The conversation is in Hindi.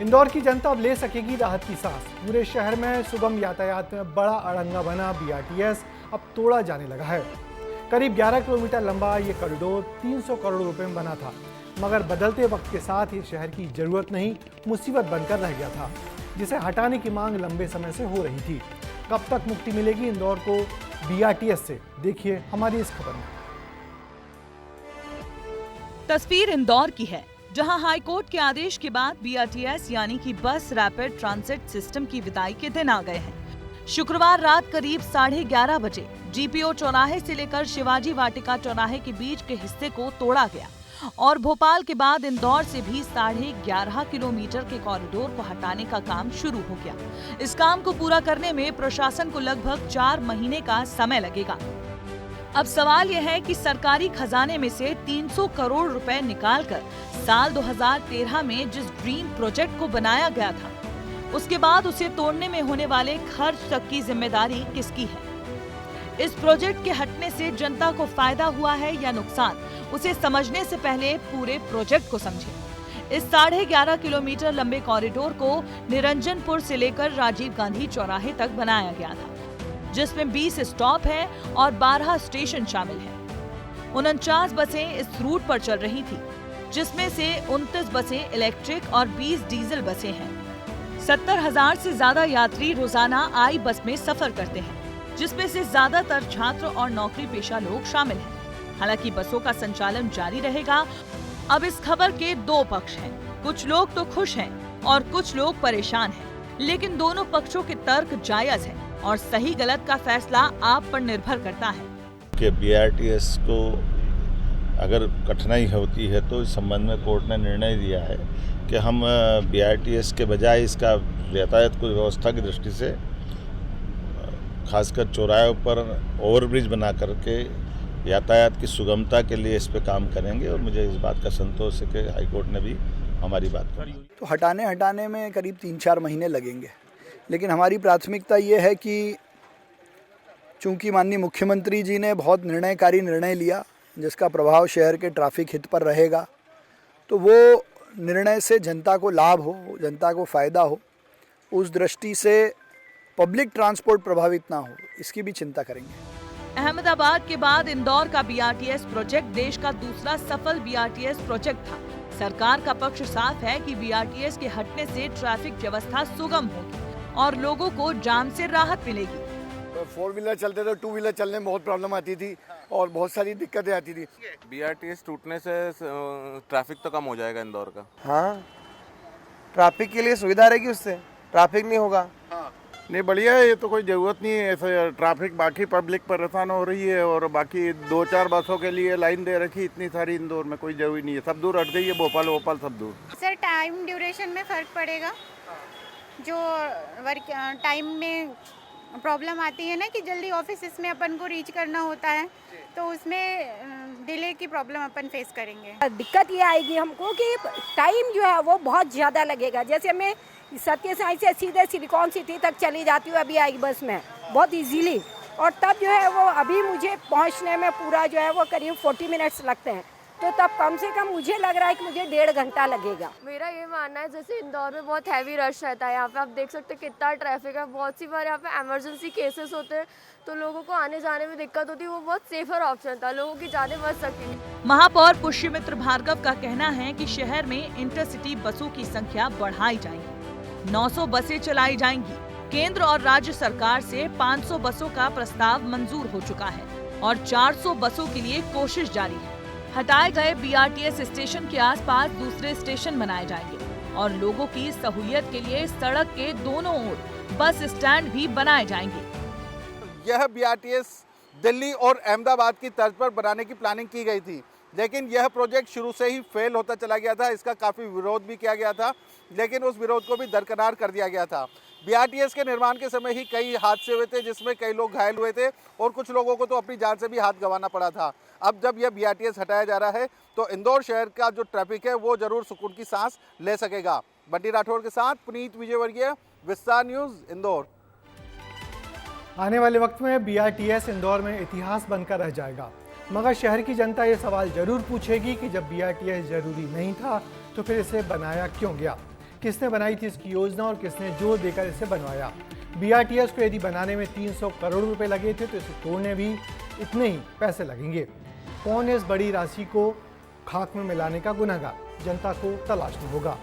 इंदौर की जनता अब ले सकेगी राहत की सांस। पूरे शहर में सुगम यातायात में बड़ा अड़ंगा बना बीआरटीएस अब तोड़ा जाने लगा है। करीब 11 किलोमीटर लंबा ये कॉरिडोर 300 करोड़ रुपए में बना था, मगर बदलते वक्त के साथ ये शहर की जरूरत नहीं मुसीबत बनकर रह गया था, जिसे हटाने की मांग लंबे समय से हो रही थी। कब तक मुक्ति मिलेगी इंदौर को बीआरटीएस से, देखिए हमारी इस खबर में। तस्वीर इंदौर की है, जहां हाईकोर्ट के आदेश के बाद बीआरटीएस यानी कि बस रैपिड ट्रांजिट सिस्टम की विदाई के दिन आ गए हैं। शुक्रवार रात करीब 11:30 बजे जीपीओ चौराहे से लेकर शिवाजी वाटिका चौराहे के बीच के हिस्से को तोड़ा गया और भोपाल के बाद इंदौर से भी 11.5 किलोमीटर के कॉरिडोर को हटाने का काम शुरू हो गया। इस काम को पूरा करने में प्रशासन को लगभग 4 महीने का समय लगेगा। अब सवाल यह है कि सरकारी खजाने में से 300 करोड़ रुपए निकालकर साल 2013 में जिस ड्रीम प्रोजेक्ट को बनाया गया था, उसके बाद उसे तोड़ने में होने वाले खर्च तक की जिम्मेदारी किसकी है? इस प्रोजेक्ट के हटने से जनता को फायदा हुआ है या नुकसान, उसे समझने से पहले पूरे प्रोजेक्ट को समझें। इस 11.5 किलोमीटर लंबे कॉरिडोर को निरंजनपुर से लेकर राजीव गांधी चौराहे तक बनाया गया था, जिसमें 20 स्टॉप है और 12 स्टेशन शामिल हैं। 49 बसें इस रूट पर चल रही थी, जिसमें से 29 बसें इलेक्ट्रिक और 20 डीजल बसें हैं। 70,000 से ज्यादा यात्री रोजाना आई बस में सफर करते हैं, जिसमें से ज्यादातर छात्र और नौकरी पेशा लोग शामिल हैं। हालांकि बसों का संचालन जारी रहेगा। अब इस खबर के दो पक्ष हैं। कुछ लोग तो खुश हैं और कुछ लोग परेशान हैं, लेकिन दोनों पक्षों के तर्क जायज हैं और सही गलत का फैसला आप पर निर्भर करता है कि बीआरटीएस को अगर कठिनाई होती है तो इस संबंध में कोर्ट ने निर्णय दिया है कि हम बीआरटीएस के बजाय इसका यातायात को व्यवस्था की दृष्टि से खासकर चौराहे पर ओवरब्रिज बना करके यातायात की सुगमता के लिए इस पे काम करेंगे। और मुझे इस बात का संतोष है कि हाईकोर्ट ने भी हमारी बात करी। तो हटाने में करीब 3-4 महीने लगेंगे, लेकिन हमारी प्राथमिकता ये है कि चूंकि माननीय मुख्यमंत्री जी ने बहुत निर्णयकारी निर्णय लिया जिसका प्रभाव शहर के ट्रैफिक हित पर रहेगा, तो वो निर्णय से जनता को लाभ हो, जनता को फ़ायदा हो, उस दृष्टि से पब्लिक ट्रांसपोर्ट प्रभावित ना हो, इसकी भी चिंता करेंगे। अहमदाबाद के बाद इंदौर का बीआरटीएस प्रोजेक्ट देश का दूसरा सफल बीआरटीएस प्रोजेक्ट था। सरकार का पक्ष साफ है कि बीआरटीएस के हटने से ट्रैफिक व्यवस्था सुगम होगी और लोगों को जाम से राहत मिलेगी। 4 व्हीलर चलते थे, 2 व्हीलर चलने में बहुत प्रॉब्लम आती थी और बहुत सारी दिक्कतें आती थी। बीआरटीएस टूटने से ट्रैफिक तो कम हो जाएगा इंदौर का। हाँ, ट्रैफिक के लिए सुविधा रहेगी, उससे ट्रैफिक नहीं होगा। हाँ, नहीं बढ़िया है, ये तो कोई ज़रूरत नहीं है ऐसे ट्रैफिक। बाकी पब्लिक परेशान हो रही है और बाकी 2-4 बसों के लिए लाइन दे रखी इतनी सारी इंदौर में, कोई जरूरी नहीं है। सब दूर हट गई है, भोपाल सब दूर। सर, टाइम ड्यूरेशन में फ़र्क पड़ेगा। जो वर्क टाइम में प्रॉब्लम आती है ना कि जल्दी ऑफिस में अपन को रीच करना होता है, तो उसमें डिले की प्रॉब्लम अपन फेस करेंगे। दिक्कत ये आएगी हमको कि टाइम जो है वो बहुत ज़्यादा लगेगा। जैसे मैं सत्य साई से सीधे सिलिकॉन सिटी तक चली जाती हूँ अभी आई बस में बहुत इजीली, और तब जो है वो अभी मुझे पहुँचने में पूरा जो है वो करीब 40 मिनट्स लगते हैं, तो तब कम से कम मुझे लग रहा है कि मुझे 1.5 घंटा लगेगा। मेरा ये मानना है, जैसे इंदौर में बहुत हैवी रश रहता है, यहाँ पे आप देख सकते हैं कितना ट्रैफिक है। बहुत सी बार यहाँ पे इमरजेंसी केसेस होते हैं, तो लोगों को आने जाने में दिक्कत होती है। वो बहुत सेफर ऑप्शन था, लोगों की जानें बच सकती थी। महापौर पुष्यमित्र भार्गव का कहना है कि शहर में इंटरसिटी बसों की संख्या बढ़ाई जाएगी। 900 बसें चलाई जाएंगी। केंद्र और राज्य सरकार से 500 बसों का प्रस्ताव मंजूर हो चुका है और 400 बसों के लिए कोशिश जारी है। हटाए गए बीआरटीएस स्टेशन के आसपास दूसरे स्टेशन बनाए जाएंगे और लोगों की सहूलियत के लिए सड़क के दोनों ओर बस स्टैंड भी बनाए जाएंगे। यह बीआरटीएस दिल्ली और अहमदाबाद की तर्ज पर बनाने की प्लानिंग की गई थी, लेकिन यह प्रोजेक्ट शुरू से ही फेल होता चला गया था। इसका काफ़ी विरोध भी किया गया था, लेकिन उस विरोध को भी दरकिनार कर दिया गया था। बीआरटीएस के निर्माण के समय ही कई हादसे हुए थे, जिसमें कई लोग घायल हुए थे और कुछ लोगों को तो अपनी जान से भी हाथ गंवाना पड़ा था। अब जब यह बीआरटीएस हटाया जा रहा है तो इंदौर शहर का जो ट्रैफिक है वो जरूर सुकून की सांस ले सकेगा। बंटी राठौर के साथ पुनीत विजयवर्गीय, विस्तार न्यूज़, इंदौर। आने वाले वक्त में बीआरटीएस इंदौर में इतिहास बनकर रह जाएगा, मगर शहर की जनता ये सवाल जरूर पूछेगी कि जब बीआरटीएस जरूरी नहीं था तो फिर इसे बनाया क्यों गया। किसने बनाई थी इसकी योजना और किसने जोर देकर इसे बनवाया। बीआरटीएस को यदि बनाने में 300 करोड़ रुपए लगे थे तो इसे तोड़ने भी इतने ही पैसे लगेंगे। कौन है इस बड़ी राशि को खाक में मिलाने का गुनहगार, जनता को तलाशना होगा।